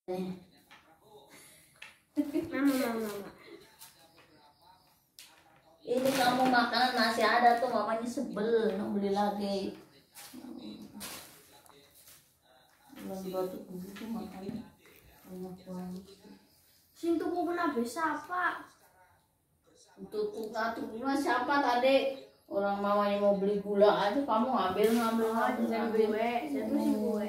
Mama. Ini kamu makanan masih ada tuh, mamanya sebel, mau beli lagi. Batuk begitu makanya banyak banget. Sintu kok kena bisa apa? Tutup siapa tadi? Orang mamanya mau beli gula aja kamu ngambil. Jangan gue, saya tuh si gue.